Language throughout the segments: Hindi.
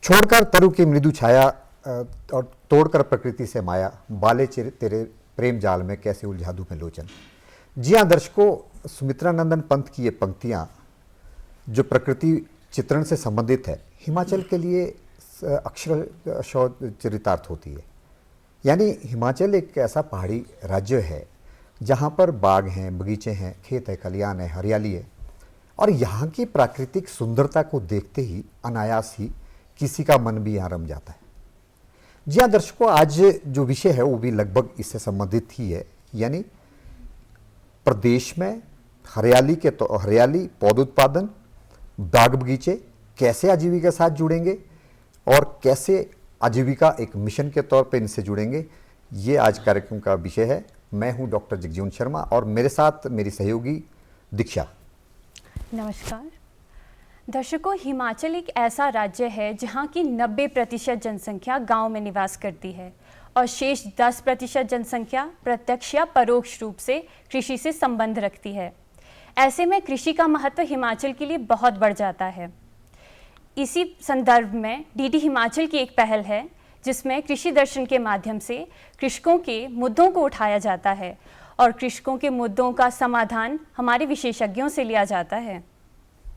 छोड़कर तरु की मृदु छाया और तोड़कर प्रकृति से माया, बाले चिर तेरे प्रेम जाल में कैसे उलझा दूं मैं लोचन। जी हाँ दर्शकों, सुमित्रा नंदन पंत की ये पंक्तियाँ जो प्रकृति चित्रण से संबंधित है, हिमाचल के लिए अक्षर चरितार्थ होती है। यानी हिमाचल एक ऐसा पहाड़ी राज्य है जहाँ पर बाग हैं, बगीचे हैं, खेत है, खलियान है, हरियाली है, और यहाँ की प्राकृतिक सुंदरता को देखते ही अनायास ही किसी का मन भी यहाँ रम जाता है। जी हाँ दर्शकों, आज जो विषय है वो भी लगभग इससे संबंधित ही है। यानी प्रदेश में हरियाली हरियाली, पौधोत्पादन, बाग बगीचे कैसे आजीविका के साथ जुड़ेंगे और कैसे आजीविका एक मिशन के तौर पे इनसे जुड़ेंगे, ये आज कार्यक्रम का विषय है। मैं हूं डॉक्टर जगजीवन शर्मा और मेरे साथ मेरी सहयोगी दीक्षा। नमस्कार दर्शकों, हिमाचल एक ऐसा राज्य है जहां की 90% जनसंख्या गांव में निवास करती है और शेष 10% जनसंख्या प्रत्यक्ष या परोक्ष रूप से कृषि से संबंध रखती है। ऐसे में कृषि का महत्व हिमाचल के लिए बहुत बढ़ जाता है। इसी संदर्भ में डीडी हिमाचल की एक पहल है जिसमें कृषि दर्शन के माध्यम से कृषकों के मुद्दों को उठाया जाता है और कृषकों के मुद्दों का समाधान हमारे विशेषज्ञों से लिया जाता है।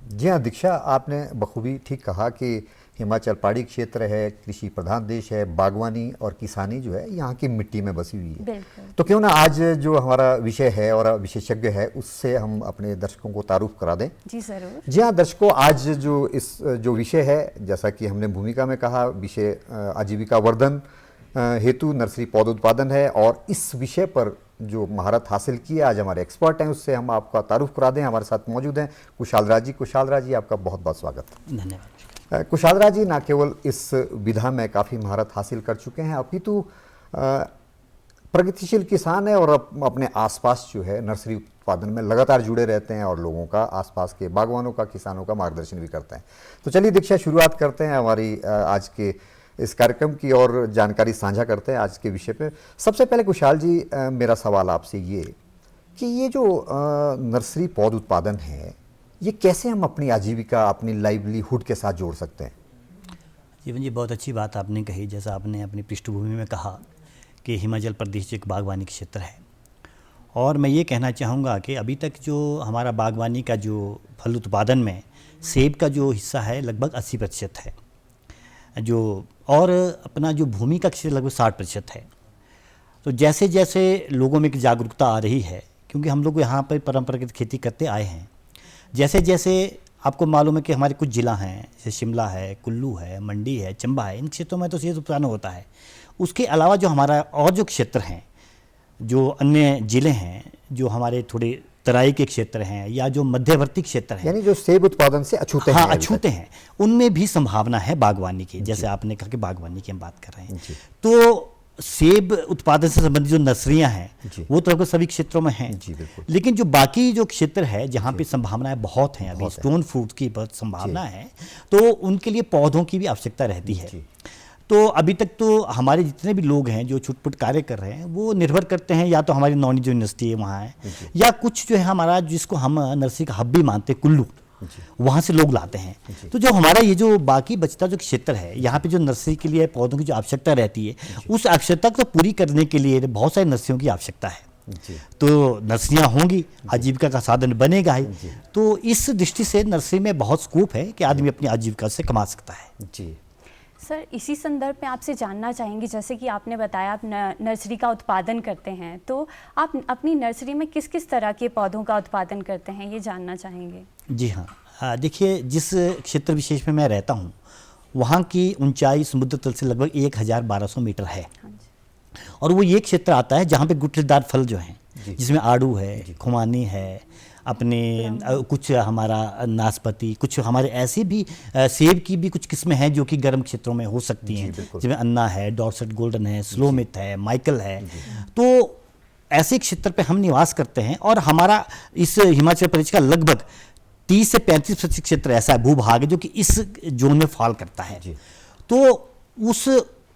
जी हाँ दीक्षा, आपने बखूबी ठीक कहा कि हिमाचल पहाड़ी क्षेत्र है, कृषि प्रधान देश है, बागवानी और किसानी जो है यहाँ की मिट्टी में बसी हुई है। तो क्यों ना आज जो हमारा विषय है और विशेषज्ञ है उससे हम अपने दर्शकों को तारुफ करा दें। जी जरूर। जी हाँ दर्शकों, आज जो विषय है, जैसा कि हमने भूमिका में कहा, विषय आजीविका वर्धन हेतु नर्सरी पौध उत्पादन है और इस विषय पर जो महारत हासिल की है आज हमारे एक्सपर्ट हैं, उससे हम आपका तारुफ करा दें। हमारे साथ मौजूद हैं कुशाल राज जी। कुशाल राज जी, आपका बहुत बहुत स्वागत। धन्यवाद। कुशाल राज जी ना केवल इस विधा में काफ़ी महारत हासिल कर चुके हैं, अपितु प्रगतिशील किसान है और अपने आसपास जो है नर्सरी उत्पादन में लगातार जुड़े रहते हैं और लोगों का, आसपास के बागवानों का, किसानों का मार्गदर्शन भी करते हैं। तो चलिए दीक्षा, शुरुआत करते हैं हमारी आज के इस कार्यक्रम की और जानकारी साझा करते हैं आज के विषय पे। सबसे पहले कुशाल जी, मेरा सवाल आपसे ये कि ये जो नर्सरी पौध उत्पादन है, ये कैसे हम अपनी आजीविका, अपनी लाइवलीहुड के साथ जोड़ सकते हैं? जीवन जी, बहुत अच्छी बात आपने कही। जैसा आपने अपनी पृष्ठभूमि में कहा कि हिमाचल प्रदेश एक बागवानी क्षेत्र है और मैं ये कहना चाहूँगा कि अभी तक जो हमारा बागवानी का जो फल उत्पादन में सेब का जो हिस्सा है लगभग 80% है, जो और अपना जो भूमि का क्षेत्र लगभग 60% है। तो जैसे जैसे लोगों में एक जागरूकता आ रही है, क्योंकि हम लोग यहाँ पर परंपरागत खेती करते आए हैं, जैसे जैसे आपको मालूम है कि हमारे कुछ ज़िला हैं, जैसे शिमला है, कुल्लू है, मंडी है, चंबा है, इन क्षेत्रों में तो सेब उत्पादन होता है। उसके अलावा जो हमारा और जो क्षेत्र हैं, जो अन्य ज़िले हैं, जो हमारे थोड़े तराई के क्षेत्र हैं या जो मध्यवर्ती क्षेत्र हैं, यानी जो सेब उत्पादन से अछूते हैं, हाँ अछूते हैं, उनमें भी संभावना है बागवानी की। जैसे आपने कहा कि बागवानी की हम बात कर रहे हैं, तो सेब उत्पादन से संबंधित जो नर्सरियां हैं वो तो लगभग सभी क्षेत्रों में हैं। लेकिन जो बाकी जो क्षेत्र है जहाँ पे संभावनाएं बहुत हैं, अभी स्टोन फ्रूट की बहुत संभावना है, तो उनके लिए पौधों की भी आवश्यकता रहती है। तो अभी तक तो हमारे जितने भी लोग हैं जो छुटपुट कार्य कर रहे हैं वो निर्भर करते हैं या तो हमारी नौनी जो यूनिवर्सिटी है वहाँ है, या कुछ जो है हमारा जिसको हम नर्सरी का हब भी मानते हैं, कुल्लू, वहाँ से लोग लाते हैं। तो जो हमारा ये जो बाकी बचता जो क्षेत्र है, यहाँ पे जो नर्सरी के लिए पौधों की जो आवश्यकता रहती है, उस आवश्यकता को पूरी करने के लिए बहुत सारी नर्सरियों की आवश्यकता है। तो नर्सरियाँ होंगी, आजीविका का साधन बनेगा ही। तो इस दृष्टि से नर्सरी में बहुत स्कोप है कि आदमी अपनी आजीविका से कमा सकता है। जी सर, इसी संदर्भ में आपसे जानना चाहेंगे, जैसे कि आपने बताया आप नर्सरी का उत्पादन करते हैं, तो आप अपनी नर्सरी में किस किस तरह के पौधों का उत्पादन करते हैं, ये जानना चाहेंगे। जी हाँ, देखिए, जिस क्षेत्र विशेष में मैं रहता हूँ वहाँ की ऊंचाई समुद्र तल से लगभग 1200 मीटर है। और वो ये क्षेत्र आता है जहाँ पे गुठलीदार फल जो हैं, जिसमें आड़ू है, खुमानी है, अपने कुछ हमारा नाशपाती, कुछ हमारे ऐसे भी सेब की भी कुछ किस्में हैं जो कि गर्म क्षेत्रों में हो सकती हैं, जिसमें अन्ना है, डॉर्सेट गोल्डन है, स्लोमिथ है, माइकल है। तो ऐसे क्षेत्र पे हम निवास करते हैं और हमारा इस हिमाचल प्रदेश का लगभग 30 से 35% क्षेत्र ऐसा है, भूभाग है, जो कि इस जोन में फॉल करता है। तो उस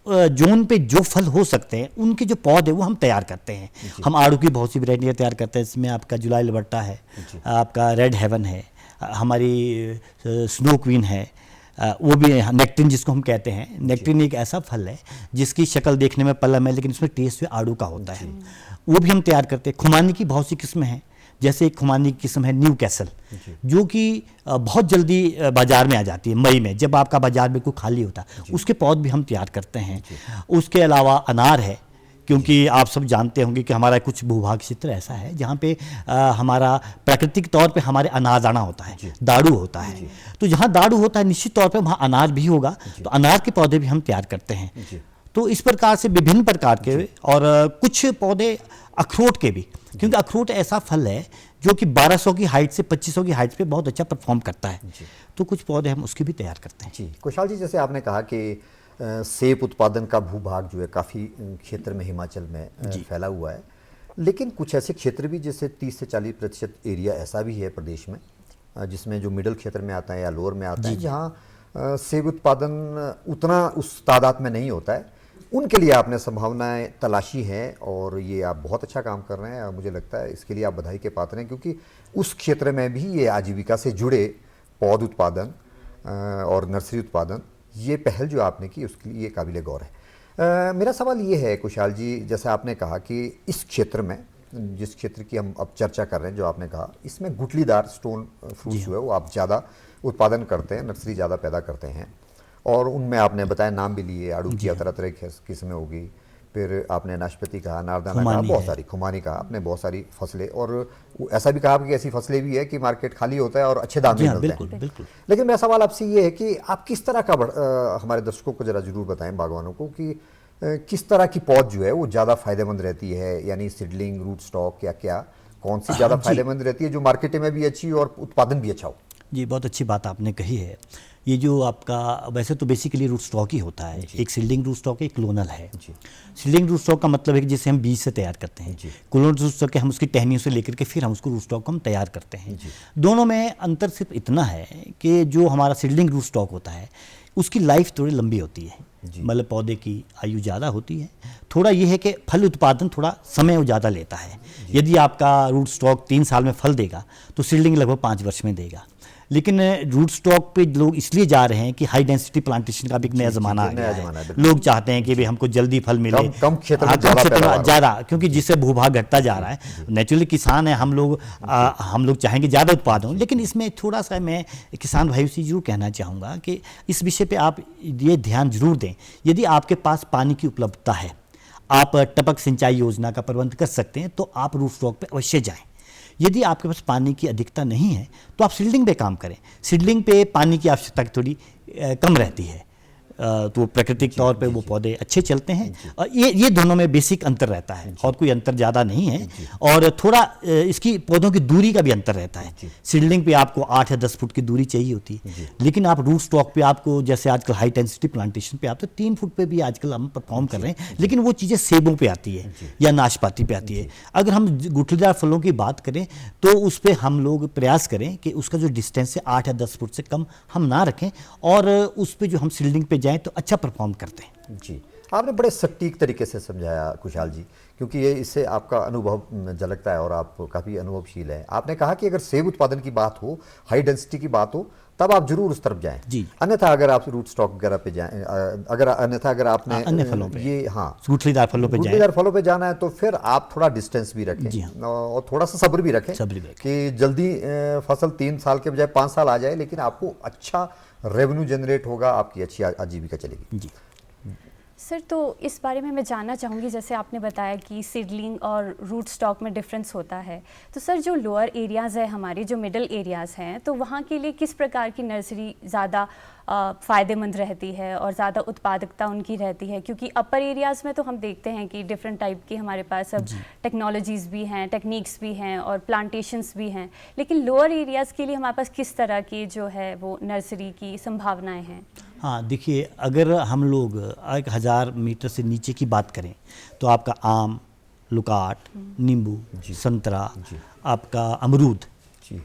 जोन पे जो फल हो सकते हैं उनके जो पौधे वो हम तैयार करते हैं। हम आड़ू की बहुत सी वैरायटियाँ तैयार करते हैं। इसमें आपका जुलाई लबट्टा है, आपका रेड हेवन है, हमारी स्नो क्वीन है, वो भी नेक्ट्रिन जिसको हम कहते हैं। नेक्ट्रिन एक ऐसा फल है जिसकी शक्ल देखने में पलम है लेकिन उसमें टेस्ट में आड़ू का होता है, वो भी हम तैयार करते हैं। खुमानी की बहुत सी किस्में हैं, जैसे एक खुमानी की किस्म है न्यू कैसल, जो कि बहुत जल्दी बाजार में आ जाती है मई में, जब आपका बाजार बिल्कुल खाली होता है, उसके पौध भी हम तैयार करते हैं। उसके अलावा अनार है, क्योंकि आप सब जानते होंगे कि हमारा कुछ भूभाग क्षेत्र ऐसा है जहाँ पे हमारा प्राकृतिक तौर पे हमारे अनारदाना होता है, दाड़ू होता है, तो जहाँ दाड़ू होता है निश्चित तौर पे वहाँ अनार भी होगा, तो अनार के पौधे भी हम तैयार करते हैं। तो इस प्रकार से विभिन्न प्रकार के, और कुछ पौधे अखरोट के भी, क्योंकि अखरोट ऐसा फल है जो कि 1200 की हाइट से 2500 की हाइट पे बहुत अच्छा परफॉर्म करता है, तो कुछ पौधे हम उसके भी तैयार करते हैं। जी कुशाल जी, जैसे आपने कहा कि सेब उत्पादन का भूभाग जो है काफ़ी क्षेत्र में हिमाचल में फैला हुआ है, लेकिन कुछ ऐसे क्षेत्र भी जैसे 30 से 40% एरिया ऐसा भी है प्रदेश में जिसमें जो मिडल क्षेत्र में आता है या लोअर में आता है, जहाँ सेब उत्पादन उतना उस तादाद में नहीं होता है। उनके लिए आपने संभावनाएं तलाशी हैं और ये आप बहुत अच्छा काम कर रहे हैं, और मुझे लगता है इसके लिए आप बधाई के पात्र हैं, क्योंकि उस क्षेत्र में भी ये आजीविका से जुड़े पौध उत्पादन और नर्सरी उत्पादन, ये पहल जो आपने की उसके लिए काबिल गौर है। मेरा सवाल ये है कुशाल जी, जैसे आपने कहा कि इस क्षेत्र में, जिस क्षेत्र की हम अब चर्चा कर रहे हैं, जो आपने कहा इसमें गुठलीदार स्टोन फ्रूट्स जो है वो आप ज़्यादा उत्पादन करते हैं, नर्सरी ज़्यादा पैदा करते हैं, और उनमें आपने बताया नाम भी लिए, आड़ू की तरह तरह की किस्में होगी, फिर आपने नाशपाती कहा, नारदाना कहा, बहुत सारी, खुमानी कहा आपने, बहुत सारी फसलें, और ऐसा भी कहा कि ऐसी फसलें भी है कि मार्केट खाली होता है और अच्छे दाम में मिलते हैं। बिल्कुल। लेकिन मेरा सवाल आपसे ये है कि आप किस तरह का हमारे दर्शकों को जरा जरूर बताएं, बागवानों को, कि किस तरह की पौध जो है वो ज़्यादा फायदेमंद रहती है, यानी सीडलिंग, रूट स्टॉक, या क्या कौन सी ज़्यादा फायदेमंद रहती है जो मार्केट में भी अच्छी और उत्पादन भी अच्छा हो? जी, बहुत अच्छी बात आपने कही है। ये जो आपका वैसे तो बेसिकली रूट स्टॉक ही होता है, एक सील्डिंग रूट स्टॉक है, एक क्लोनल है। सील्डिंग रूट स्टॉक का मतलब है कि जिसे हम बीज से तैयार करते हैं, क्लोनल रूट स्टॉक के हम उसकी टहनियों से लेकर के फिर हम उसको रूट स्टॉक को हम तैयार करते हैं। दोनों में अंतर सिर्फ इतना है कि जो हमारा सील्डिंग रूट स्टॉक होता है उसकी लाइफ थोड़ी लंबी होती है, मतलब पौधे की आयु ज़्यादा होती है। थोड़ा ये है कि फल उत्पादन थोड़ा समय ज़्यादा लेता है। यदि आपका रूट स्टॉक 3 साल में फल देगा तो सील्डिंग लगभग 5 वर्ष में देगा। लेकिन रूट स्टॉक पे लोग इसलिए जा रहे हैं कि हाई डेंसिटी प्लांटेशन का भी एक नया ज़माना आ गया है। लोग चाहते हैं कि भाई हमको जल्दी फल मिले, कम क्षेत्र में ज़्यादा, क्योंकि जिससे भूभाग घटता जा रहा है। नेचुरली किसान है, हम लोग चाहेंगे ज़्यादा उत्पादन हो, लेकिन इसमें थोड़ा सा मैं किसान भाइयों से जरूर कहना चाहूँगा कि इस विषय पर आप ये ध्यान जरूर दें। यदि आपके पास पानी की उपलब्धता है, आप टपक सिंचाई योजना का प्रबंध कर सकते हैं, तो आप रूट स्टॉक पर अवश्य जाएँ। यदि आपके पास पानी की अधिकता नहीं है तो आप सीडलिंग पे काम करें। सीडलिंग पे पानी की आवश्यकता थोड़ी कम रहती है, तो प्राकृतिक तौर पे वो पौधे अच्छे चलते हैं। और ये दोनों में बेसिक अंतर रहता है, और कोई अंतर ज़्यादा नहीं है। और थोड़ा इसकी पौधों की दूरी का भी अंतर रहता है। सीडलिंग पे आपको 8 या 10 फुट की दूरी चाहिए होती है, लेकिन आप रूट स्टॉक पे आपको, जैसे आजकल हाई डेंसिटी प्लांटेशन पे आप तो 3 फुट पे भी आजकल हम परफॉर्म कर रहे हैं। लेकिन वो चीज़ें सेबों पे आती है या नाशपाती पे आती है। अगर हम गुठलीदार फलों की बात करें तो उस पर हम लोग प्रयास करें कि उसका जो डिस्टेंस है 8 या 10 फुट से कम हम ना रखें, और उस पर जो हम सीडलिंग पे जाएं तो अच्छा परफॉर्म करते हैं। जी, आपने बड़े सटीक तरीके से समझाया कुशाल जी, क्योंकि ये इससे आपका अनुभव झलकता है और आप काफ़ी अनुभवशील हैं। आपने कहा कि अगर सेब उत्पादन की बात हो, हाई डेंसिटी की बात हो, तब आप जरूर उस तरफ जाएं। जी। अन्यथा अगर आप रूट स्टॉक वगैरह पे जाएं, अगर आपने अन्य फलों पे, ये गुठलीदार फलों पे जाएं, गुठलीदार फलों पे जाना है, तो फिर आप थोड़ा डिस्टेंस भी रखें, और थोड़ा सा सब्र भी रखें कि जल्दी फसल 3 साल के बजाय 5 साल आ जाए, लेकिन आपको अच्छा रेवेन्यू जनरेट होगा, आपकी अच्छी आजीविका चलेगी। जी सर, तो इस बारे में मैं जानना चाहूँगी, जैसे आपने बताया कि सीडलिंग और रूट स्टॉक में डिफरेंस होता है, तो सर जो लोअर एरियाज़ है हमारे, जो मिडल एरियाज़ हैं, तो वहाँ के लिए किस प्रकार की नर्सरी ज़्यादा फ़ायदेमंद रहती है और ज़्यादा उत्पादकता उनकी रहती है? क्योंकि अपर एरियाज़ में तो हम देखते हैं कि डिफरेंट टाइप की हमारे पास अब टेक्नोलॉजीज़ भी हैं, टेक्निक्स भी हैं और प्लांटेशंस भी हैं, लेकिन लोअर एरियाज़ के लिए हमारे पास किस तरह की जो है वो नर्सरी की संभावनाएँ हैं? हाँ, देखिए, अगर हम लोग 1000 मीटर से नीचे की बात करें तो आपका आम, लुकाट, नींबू, संतरा, आपका अमरूद,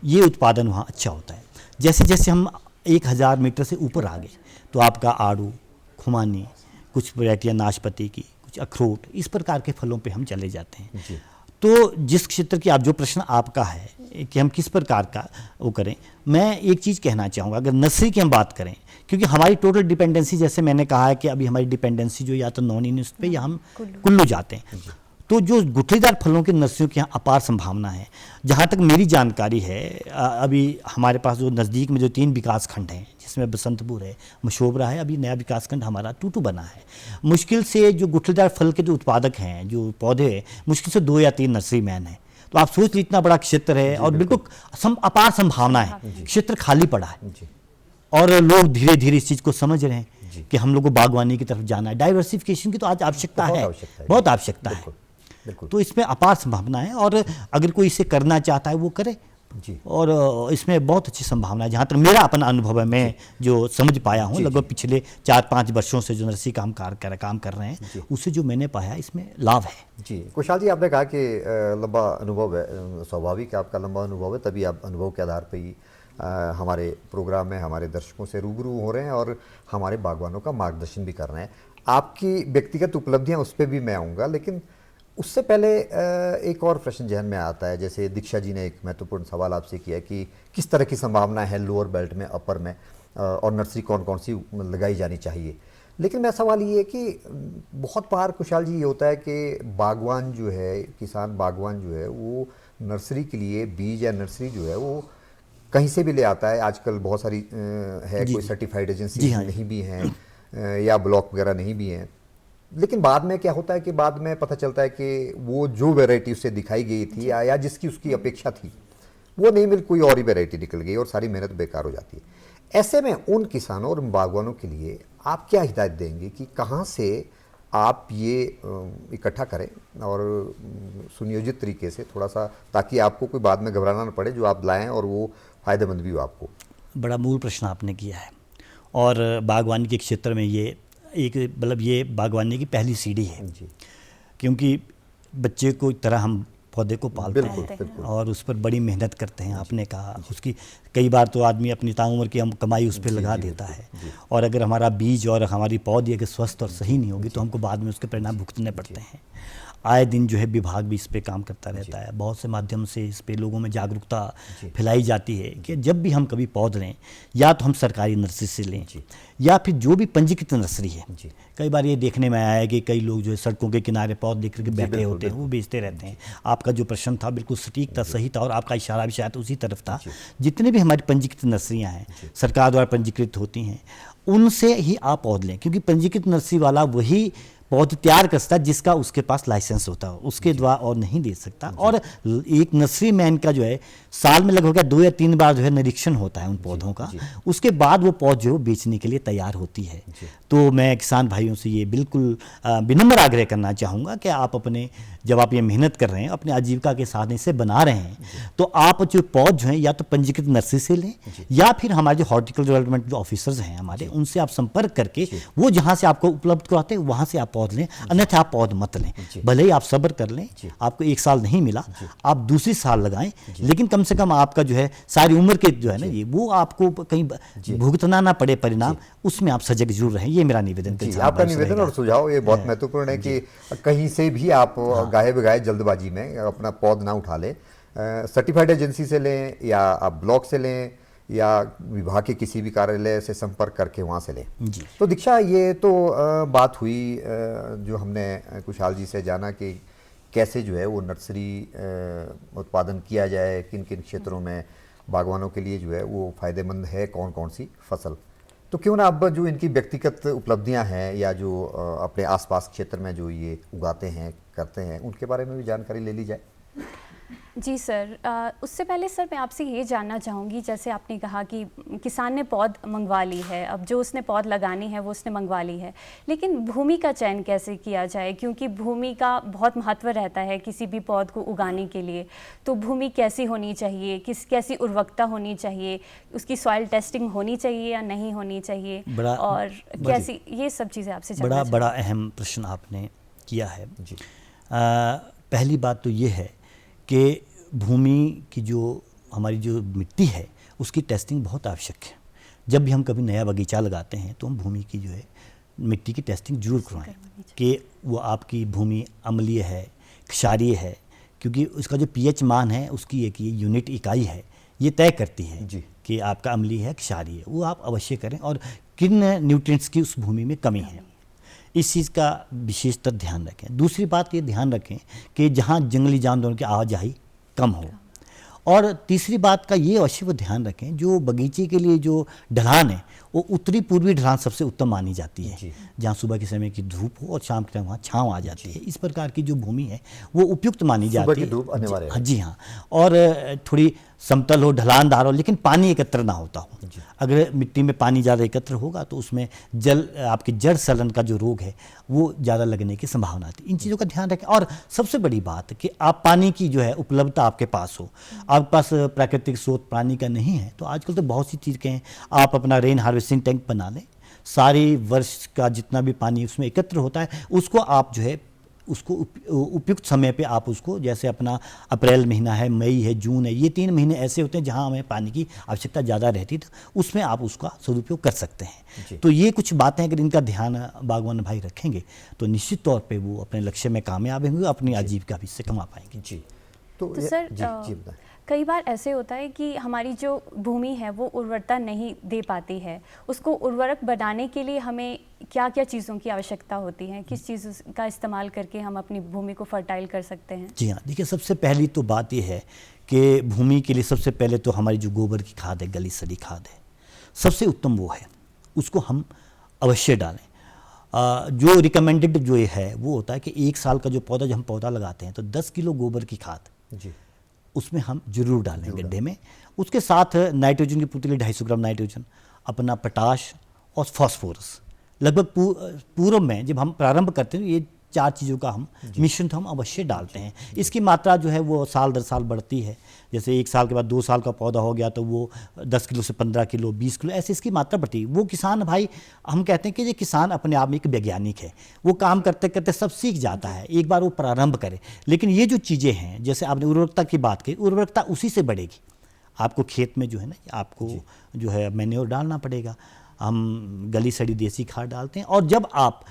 ये उत्पादन वहाँ अच्छा होता है। जैसे जैसे हम 1000 मीटर से ऊपर आ गए तो आपका आड़ू, खुमानी, कुछ वैरायटियाँ नाशपाती की, कुछ अखरोट, इस प्रकार के फलों पे हम चले जाते हैं। तो जिस क्षेत्र की आप जो प्रश्न आपका है कि हम किस प्रकार का वो करें, मैं एक चीज़ कहना चाहूँगा, अगर नर्सरी की हम बात करें, क्योंकि हमारी टोटल डिपेंडेंसी, जैसे मैंने कहा है कि अभी हमारी डिपेंडेंसी जो या तो नॉन इन्वेस्ट पे या हम कुल्लू जाते हैं, तो जो गुठलीदार फलों की नर्सरियों की यहाँ अपार संभावना है। जहाँ तक मेरी जानकारी है, अभी हमारे पास जो नज़दीक में जो 3 विकास खंड हैं, जिसमें बसंतपुर है, मशोबरा है, अभी नया विकास खंड हमारा टूटू बना है। मुश्किल से जो गुठलीदार फल के जो उत्पादक हैं, जो पौधे हैं, मुश्किल से 2 या 3 नर्सरी मैन हैं। तो आप सोच लीजिए इतना बड़ा क्षेत्र है और बिल्कुल अपार संभावना है, क्षेत्र खाली पड़ा है और लोग धीरे धीरे इस चीज़ को समझ रहे हैं कि हम लोग को बागवानी की तरफ जाना है। डाइवर्सिफिकेशन की तो आज आवश्यकता है, बहुत आवश्यकता है। तो इसमें अपार संभावना है और अगर कोई इसे करना चाहता है वो करे जी। और इसमें बहुत अच्छी संभावना है। जहाँ तक मेरा अपना अनुभव है, मैं जो समझ पाया हूँ लगभग पिछले 4-5 वर्षों से जो नर्सरी काम कर रहे हैं, उससे जो मैंने पाया इसमें लाभ है जी। कुशाल जी, आपने कहा कि लंबा अनुभव है, स्वाभाविक है आपका लंबा अनुभव है, तभी आप अनुभव के आधार पर ही हमारे प्रोग्राम में हमारे दर्शकों से रूबरू हो रहे हैं और हमारे बागवानों का मार्गदर्शन भी कर रहे हैं। आपकी व्यक्तिगत उपलब्धियाँ उस पर भी मैं आऊँगा, लेकिन उससे पहले एक और प्रश्न जहन में आता है। जैसे दीक्षा जी ने एक महत्वपूर्ण सवाल आपसे किया कि किस तरह की संभावना है लोअर बेल्ट में, अपर में, और नर्सरी कौन कौन सी लगाई जानी चाहिए। लेकिन मेरा सवाल ये है कि बहुत बार कुशाल जी ये होता है कि बागवान जो है, किसान बागवान जो है, वो नर्सरी के लिए बीज या नर्सरी जो है वो कहीं से भी ले आता है। आजकल बहुत सारी है, कोई सर्टिफाइड एजेंसी नहीं भी हैं या ब्लॉक वगैरह नहीं भी हैं। लेकिन बाद में क्या होता है कि बाद में पता चलता है कि वो जो वैरायटी उससे दिखाई गई थी या जिसकी उसकी अपेक्षा थी वो नहीं मिल, कोई और ही वैरायटी निकल गई और सारी मेहनत बेकार हो जाती है। ऐसे में उन किसानों और बागवानों के लिए आप क्या हिदायत देंगे कि कहाँ से आप ये इकट्ठा करें और सुनियोजित तरीके से थोड़ा सा, ताकि आपको कोई बाद में घबराना ना पड़े, जो आप लाएँ और वो फ़ायदेमंद भी हो आपको। बड़ा मूल प्रश्न आपने किया है और बागवानी के क्षेत्र में ये एक मतलब ये बागवानी की पहली सीढ़ी है जी। क्योंकि बच्चे को एक तरह हम पौधे को पालते हैं और उस पर बड़ी मेहनत करते हैं। आपने कहा उसकी कई बार तो आदमी अपनी ताउम्र की हम कमाई उस पर लगा देता है और अगर हमारा बीज और हमारी पौधी अगर स्वस्थ और सही नहीं होगी तो हमको बाद में उसके परिणाम भुगतने पड़ते हैं। आए दिन जो है विभाग भी इस पे काम करता रहता है, बहुत से माध्यम से इस पे लोगों में जागरूकता फैलाई जाती है कि जब भी हम कभी पौध लें या तो हम सरकारी नर्सरी से लें या फिर जो भी पंजीकृत नर्सरी है। कई बार ये देखने में आया है कि कई लोग जो है सड़कों के किनारे पौध देख करके बैठे होते हैं, वो बेचते रहते हैं। आपका जो प्रश्न था बिल्कुल सटीक था, सही था और आपका इशारा भी शायद उसी तरफ था। जितने भी हमारी पंजीकृत नर्सरियाँ हैं, सरकार द्वारा पंजीकृत होती हैं, उनसे ही आप पौध लें, क्योंकि पंजीकृत नर्सरी वाला वही पौध तैयार करता है जिसका उसके पास लाइसेंस होता है, उसके द्वारा और नहीं दे सकता। और एक नर्सरी मैन का जो है साल में लगभग 2 या 3 बार जो है निरीक्षण होता है उन पौधों का, उसके बाद वो पौध जो है बेचने के लिए तैयार होती है। तो मैं किसान भाइयों से ये बिल्कुल विनम्र आग्रह करना चाहूँगा कि आप अपने, जब आप ये मेहनत कर रहे हैं, अपने आजीविका के साधन से बना रहे हैं, तो आप जो पौध जो है या तो पंजीकृत नर्सरी से लें या फिर हमारे जो हॉर्टिकल्चर डेवलपमेंट जो ऑफिसर्स हैं हमारे, उनसे आप संपर्क करके वो जहाँ से आपको उपलब्ध कराते हैं वहाँ से आप पौध लें, अन्यथा आप पौध मत लें। भले ही आप सब्र कर लें, आपको 1 साल नहीं मिला, आप दूसरी साल लगाएं, लेकिन कम से कम आपका जो है सारी उम्र के जो है ना ये वो आपको कहीं भुगतना ना पड़े परिणाम, उसमें आप सजग जरूर रहें। ये मेरा निवेदन है। आपका निवेदन और सुझाव ये बहुत महत्वपूर्ण है कि कहीं से भी आप गाहे बगाहे जल्दबाजी में अपना पौध ना उठा लें। सर्टिफाइड एजेंसी से लें या आप ब्लॉक से लें या विभाग के किसी भी कार्यालय से संपर्क करके वहाँ से लें जी। तो दीक्षा, ये तो बात हुई जो हमने कुशाल जी से जाना कि कैसे जो है वो नर्सरी उत्पादन किया जाए, किन किन क्षेत्रों में बागवानों के लिए जो है वो फ़ायदेमंद है, कौन कौन सी फसल। तो क्यों ना अब जो इनकी व्यक्तिगत उपलब्धियां हैं या जो अपने आसपास क्षेत्र में जो ये उगाते हैं, करते हैं, उनके बारे में भी जानकारी ले ली जाए। जी सर, उससे पहले सर मैं आपसे ये जानना चाहूँगी, जैसे आपने कहा कि किसान ने पौध मंगवा ली है, अब जो उसने पौध लगानी है वो उसने मंगवा ली है, लेकिन भूमि का चयन कैसे किया जाए, क्योंकि भूमि का बहुत महत्व रहता है किसी भी पौध को उगाने के लिए। तो भूमि कैसी होनी चाहिए, कैसी उर्वरकता होनी चाहिए, उसकी सॉइल टेस्टिंग होनी चाहिए या नहीं होनी चाहिए, और कैसी, ये सब चीज़ें आपसे जानना बड़ा अहम प्रश्न आपने किया है जी। पहली बात तो ये है कि भूमि की जो हमारी जो मिट्टी है उसकी टेस्टिंग बहुत आवश्यक है। जब भी हम कभी नया बगीचा लगाते हैं तो हम भूमि की जो है मिट्टी की टेस्टिंग जरूर करवाएं कि वो आपकी भूमि अम्लीय है, क्षारीय है क्योंकि उसका जो पीएच मान है उसकी एक ये यूनिट इकाई है, ये तय करती है जी। कि आपका अम्लीय है कि क्षारीय है। वो आप अवश्य करें और किन न्यूट्रिएंट्स की उस भूमि में कमी है, इस चीज़ का विशेषतर ध्यान रखें। दूसरी बात ये ध्यान रखें कि जहाँ जंगली जानवरों की आवाजाही कम हो। और तीसरी बात का ये अवश्य वो ध्यान रखें, जो बगीचे के लिए जो ढलान है वो उत्तरी पूर्वी ढलान सबसे उत्तम मानी जाती है, जहाँ सुबह के समय की धूप हो और शाम के टाइम वहाँ छाँव आ जाती है। इस प्रकार की जो भूमि है वो उपयुक्त मानी जाती है। सुबह की धूप अनिवार्य है। जी हाँ, और थोड़ी समतल हो, ढलानदार हो, लेकिन पानी एकत्र ना होता हो। अगर मिट्टी में पानी ज़्यादा एकत्र होगा तो उसमें आपके जड़ सड़न का जो रोग है वो ज़्यादा लगने की संभावना आती है। इन चीज़ों का ध्यान रखें। और सबसे बड़ी बात कि आप पानी की जो है उपलब्धता आपके पास हो। आपके पास प्राकृतिक स्रोत पानी का नहीं है तो आजकल तो बहुत सी चीज़ें हैं, आप अपना रेन हार्वेस्टिंग टैंक बना लें, सारी वर्ष का जितना भी पानी उसमें एकत्र होता है उसको आप जो है उसको उपयुक्त समय पे आप उसको, जैसे अपना अप्रैल महीना है, मई है, जून है, ये 3 महीने ऐसे होते हैं जहां हमें पानी की आवश्यकता ज़्यादा रहती है, तो उसमें आप उसका सदुपयोग कर सकते हैं। तो ये कुछ बातें अगर इनका ध्यान बागवान भाई रखेंगे तो निश्चित तौर पे वो अपने लक्ष्य में कामयाब होंगे, अपनी आजीविका भी इससे कमा पाएंगे। जी। तो सर कई बार ऐसे होता है कि हमारी जो भूमि है वो उर्वरता नहीं दे पाती है, उसको उर्वरक बनाने के लिए हमें क्या क्या चीज़ों की आवश्यकता होती है, किस चीज़ का इस्तेमाल करके हम अपनी भूमि को फर्टाइल कर सकते हैं? जी हाँ, देखिए सबसे पहली तो बात यह है कि भूमि के लिए सबसे पहले तो हमारी जो गोबर की खाद है, गली सड़ी खाद है, सबसे उत्तम वो है, उसको हम अवश्य डालें। जो रिकमेंडेड जो ये है वो होता है कि 1 साल का जो पौधा, जब हम पौधा लगाते हैं तो 10 किलो गोबर की खाद जी उसमें हम जरूर डालें गड्ढे में। उसके साथ नाइट्रोजन की पूर्ति के लिए 250 ग्राम नाइट्रोजन, अपना पोटाश और फास्फोरस, लगभग पूर्व में जब हम प्रारंभ करते हैं ये 4 चीज़ों का हम मिश्रण तो हम अवश्य डालते हैं। इसकी मात्रा जो है वो साल दर साल बढ़ती है। जैसे 1 साल के बाद 2 साल का पौधा हो गया तो वो 10 किलो से 15 किलो, 20 किलो, ऐसे इसकी मात्रा बढ़ती है। वो किसान भाई, हम कहते हैं कि ये किसान अपने आप में एक वैज्ञानिक है, वो काम करते करते सब सीख जाता है, एक बार वो प्रारंभ करे। लेकिन ये जो चीज़ें हैं, जैसे आपने उर्वरकता की बात की, उर्वरकता उसी से बढ़ेगी। आपको खेत में जो है ना, आपको जो है मैन्योर डालना पड़ेगा। हम गली सड़ी देसी खाद डालते हैं। और जब आप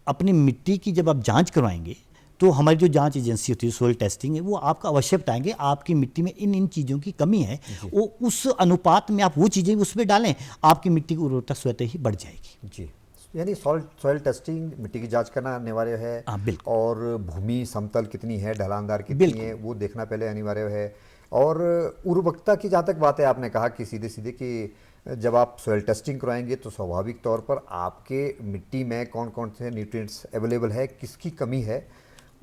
अपनी मिट्टी की जब आप जांच करवाएंगे तो हमारी जो जांच एजेंसी होती है, सोइल टेस्टिंग है, वो आपका अवश्य बताएंगे आपकी मिट्टी में इन चीज़ों की कमी है, वो उस अनुपात में आप वो चीज़ें उसमें डालें, आपकी मिट्टी की उर्वरता स्वतः ही बढ़ जाएगी। जी, यानी सॉइल टेस्टिंग, मिट्टी की जांच करना अनिवार्य है। बिल्कुल। और भूमि समतल कितनी है, ढलानदार कितनी है, वो देखना पहले अनिवार्य है। और उर्वरकता की जहाँ तक बात है, आपने कहा कि सीधे सीधे कि जब आप सॉइल टेस्टिंग कराएंगे तो स्वाभाविक तौर पर आपके मिट्टी में कौन कौन से न्यूट्रिएंट्स अवेलेबल है, किसकी कमी है,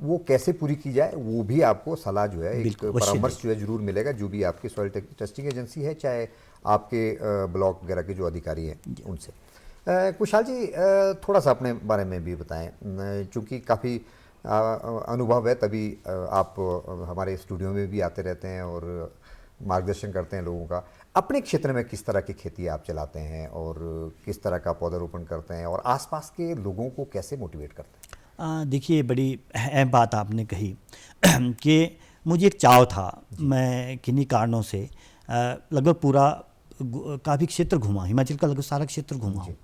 वो कैसे पूरी की जाए, वो भी आपको सलाह जो है, एक परामर्श जो है जरूर मिलेगा, जो भी आपकी सॉइल टेस्टिंग एजेंसी है, चाहे आपके ब्लॉक वगैरह के जो अधिकारी हैं उनसे। कुशाल जी, थोड़ा सा अपने बारे में भी बताएं, चूँकि काफ़ी अनुभव है, तभी आप हमारे स्टूडियो में भी आते रहते हैं और मार्गदर्शन करते हैं लोगों का। अपने क्षेत्र में किस तरह की खेती आप चलाते हैं और किस तरह का पौधारोपण करते हैं और आसपास के लोगों को कैसे मोटिवेट करते हैं? देखिए, बड़ी अहम बात आपने कही कि मुझे एक चाव था, मैं किन्हीं कारणों से लगभग पूरा काफ़ी क्षेत्र घूमा, हिमाचल का लगभग सारा क्षेत्र घूमा हूँ।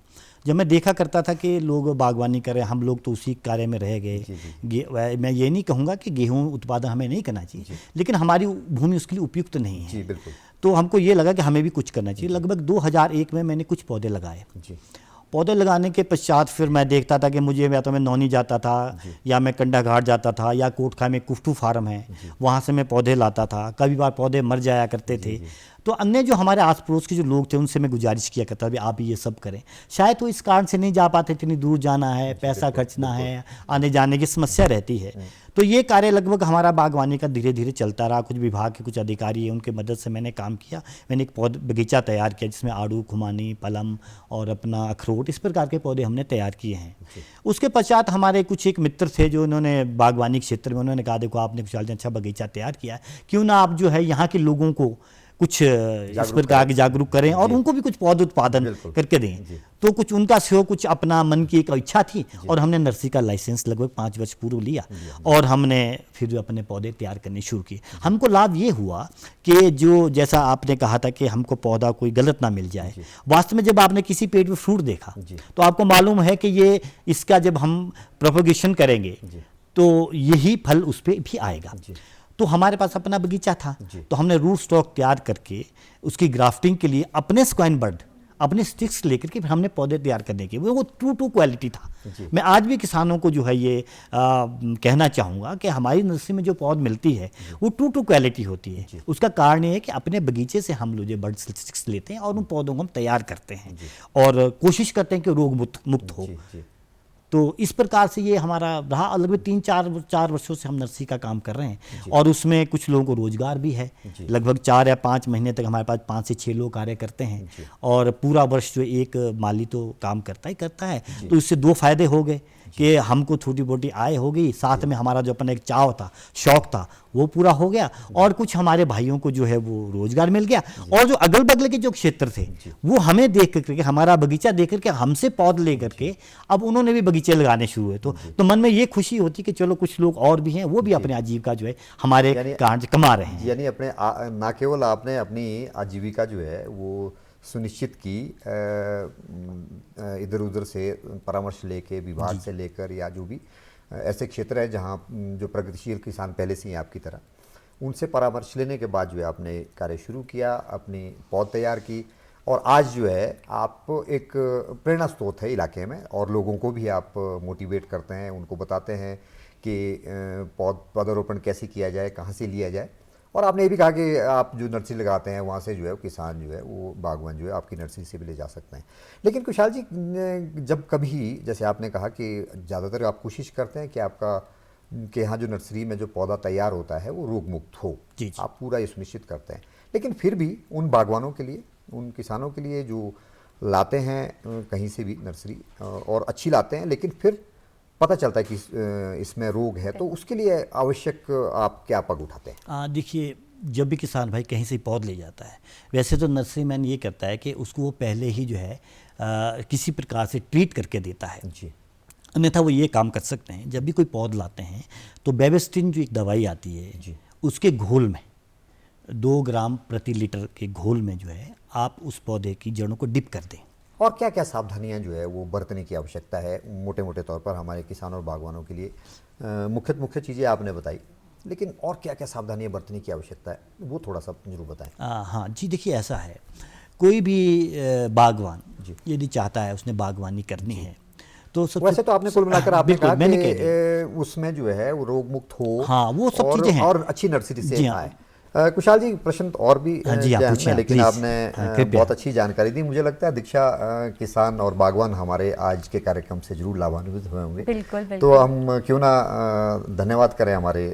जब मैं देखा करता था कि लोग बागवानी करें, हम लोग तो उसी कार्य में रह गए। मैं ये नहीं कहूँगा कि गेहूँ उत्पादन हमें नहीं करना चाहिए, लेकिन हमारी भूमि उसके लिए उपयुक्त नहीं है। जी बिल्कुल। तो हमको ये लगा कि हमें भी कुछ करना चाहिए। लगभग 2001 में मैंने कुछ पौधे लगाए। पौधे लगाने के पश्चात फिर मैं देखता था कि मुझे, या तो मैं नौनी जाता था या मैं कंडा घाट जाता था या कोटखा में कुफ्टू फार्म है, वहाँ से मैं पौधे लाता था। कभी बार पौधे मर जाया करते थे। तो अन्य जो हमारे आस पड़ोस के जो लोग थे उनसे मैं गुजारिश किया करता भी आप ये सब करें। शायद तो इस कारण से नहीं जा पाते, इतनी दूर जाना है, पैसा खर्चना है, आने जाने की समस्या रहती है। तो ये कार्य लगभग हमारा बागवानी का धीरे धीरे चलता रहा। कुछ विभाग के कुछ अधिकारी हैं, उनकी मदद से मैंने काम किया। मैंने एक बगीचा तैयार किया जिसमें आड़ू, खुमानी, पलम और अपना अखरोट, इस प्रकार के पौधे हमने तैयार किए हैं। उसके पश्चात हमारे कुछ एक मित्र थे जो उन्होंने बागवानी क्षेत्र में, उन्होंने कहा देखो आपने कुछ अच्छा बगीचा तैयार किया है, क्यों ना आप जो है यहाँ के लोगों को कुछ इस प्रकार के जागरूक करें और उनको भी कुछ पौध उत्पादन करके दें। तो कुछ उनका सहयोग, कुछ अपना मन की एक इच्छा थी और हमने नर्सरी का लाइसेंस लगभग 5 वर्ष पूर्व लिया और हमने फिर अपने पौधे तैयार करने शुरू किए। हमको लाभ ये हुआ कि जो जैसा आपने कहा था कि हमको पौधा कोई गलत ना मिल जाए, वास्तव में जब आपने किसी पेड़ में फ्रूट देखा तो आपको मालूम है कि ये इसका जब हम प्रोपगेशन करेंगे तो यही फल उस पर भी आएगा। तो हमारे पास अपना बगीचा था, जी। तो हमने रूट स्टॉक तैयार करके उसकी ग्राफ्टिंग के लिए अपने स्क्वाइन बर्ड, अपने स्टिक्स लेकर के फिर हमने पौधे तैयार करने के, वो टू क्वालिटी था। मैं आज भी किसानों को जो है ये कहना चाहूँगा कि हमारी नर्सरी में जो पौध मिलती है वो टू क्वालिटी होती है। उसका कारण ये है कि अपने बगीचे से हम लोग जो बर्ड स्टिक्स लेते हैं और उन पौधों को हम तैयार करते हैं और कोशिश करते हैं कि रोग मुक्त हो। तो इस प्रकार से ये हमारा रहा। लगभग 3-4 वर्षों से हम नर्सरी का काम कर रहे हैं और उसमें कुछ लोगों को रोजगार भी है। लगभग 4 या 5 महीने तक हमारे पास 5 से 6 लोग कार्य करते हैं और पूरा वर्ष जो एक माली तो काम करता है। तो इससे 2 फायदे हो गए कि हमको छोटी मोटी आय हो गई, साथ में हमारा जो अपना एक चाव था, शौक था, वो पूरा हो गया और कुछ हमारे भाइयों को जो है वो रोजगार मिल गया। और जो अगल बगल के जो क्षेत्र थे वो हमें देख करके, हमारा बगीचा देख करके हमसे पौध ले करके अब उन्होंने भी बगीचे लगाने शुरू हुए। तो मन में ये खुशी होती कि चलो कुछ लोग और भी हैं, वो भी अपने आजीविका जो है हमारे कारण कमा रहे हैं। यानी अपने ना केवल आपने अपनी आजीविका जो है वो सुनिश्चित की, इधर उधर से परामर्श लेके, विभाग से लेकर, या जो भी ऐसे क्षेत्र है जहाँ जो प्रगतिशील किसान पहले से ही आपकी तरह, उनसे परामर्श लेने के बाद जो है आपने कार्य शुरू किया, अपनी पौध तैयार की और आज जो है आप एक प्रेरणा स्रोत है इलाके में और लोगों को भी आप मोटिवेट करते हैं, उनको बताते हैं कि पौधारोपण कैसे किया जाए, कहाँ से लिया जाए। और आपने ये भी कहा कि आप जो नर्सरी लगाते हैं वहाँ से जो है किसान जो है वो बागवान जो है आपकी नर्सरी से भी ले जा सकते हैं। लेकिन कुशाल जी, जब कभी जैसे आपने कहा कि ज़्यादातर आप कोशिश करते हैं कि आपका के यहाँ जो नर्सरी में जो पौधा तैयार होता है वो रोग मुक्त हो, आप पूरा ये सुनिश्चित करते हैं। लेकिन फिर भी उन बागवानों के लिए, उन किसानों के लिए जो लाते हैं कहीं से भी नर्सरी और अच्छी लाते हैं, लेकिन फिर पता चलता है कि इसमें रोग है, तो उसके लिए आवश्यक आप क्या पग उठाते हैं? देखिए, जब भी किसान भाई कहीं से पौध ले जाता है, वैसे तो नर्सरी मैन ये करता है कि उसको वो पहले ही जो है किसी प्रकार से ट्रीट करके देता है जी। अन्यथा वो ये काम कर सकते हैं, जब भी कोई पौध लाते हैं तो बेबिस्टिन जो एक दवाई आती है जी, उसके घोल में 2 ग्राम प्रति लीटर के घोल में जो है आप उस पौधे की जड़ों को डिप कर दें। और क्या क्या सावधानियां जो है वो बरतने की आवश्यकता है मोटे मोटे तौर पर हमारे किसानों और बागवानों के लिए? मुख्य चीज़ें आपने बताई, लेकिन और क्या क्या सावधानियां बरतने की आवश्यकता है वो थोड़ा सा जरूर बताएं। हाँ जी, देखिए ऐसा है, कोई भी बागवान यदि चाहता है उसने बागवानी करनी है तो वैसे तो आपने कुल मिलाकर आपने कहा कि उसमें जो है वो रोग मुक्त हो, हाँ वो सब चीज़ें हैं और अच्छी नर्सरी से आए। कुशाल जी, प्रश्न और भी हैं, लेकिन आपने बहुत अच्छी जानकारी दी। मुझे लगता है दीक्षा, किसान और बागवान हमारे आज के कार्यक्रम से जरूर लाभान्वित हुए होंगे। बिल्कुल, बिल्कुल। तो हम क्यों ना धन्यवाद करें हमारे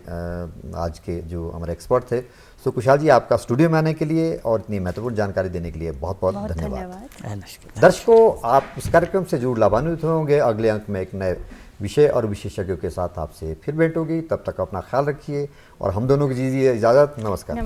आज के जो हमारे एक्सपर्ट थे। तो कुशाल जी, आपका स्टूडियो में आने के लिए और इतनी महत्वपूर्ण जानकारी देने के लिए बहुत बहुत धन्यवाद। दर्शकों, आप इस कार्यक्रम से जरूर लाभान्वित होंगे। अगले अंक में एक नए विषय और विशेषज्ञों के साथ आपसे फिर भेंट होगी। तब तक अपना ख्याल रखिए और हम दोनों की दीजिए इजाज़त। नमस्कार।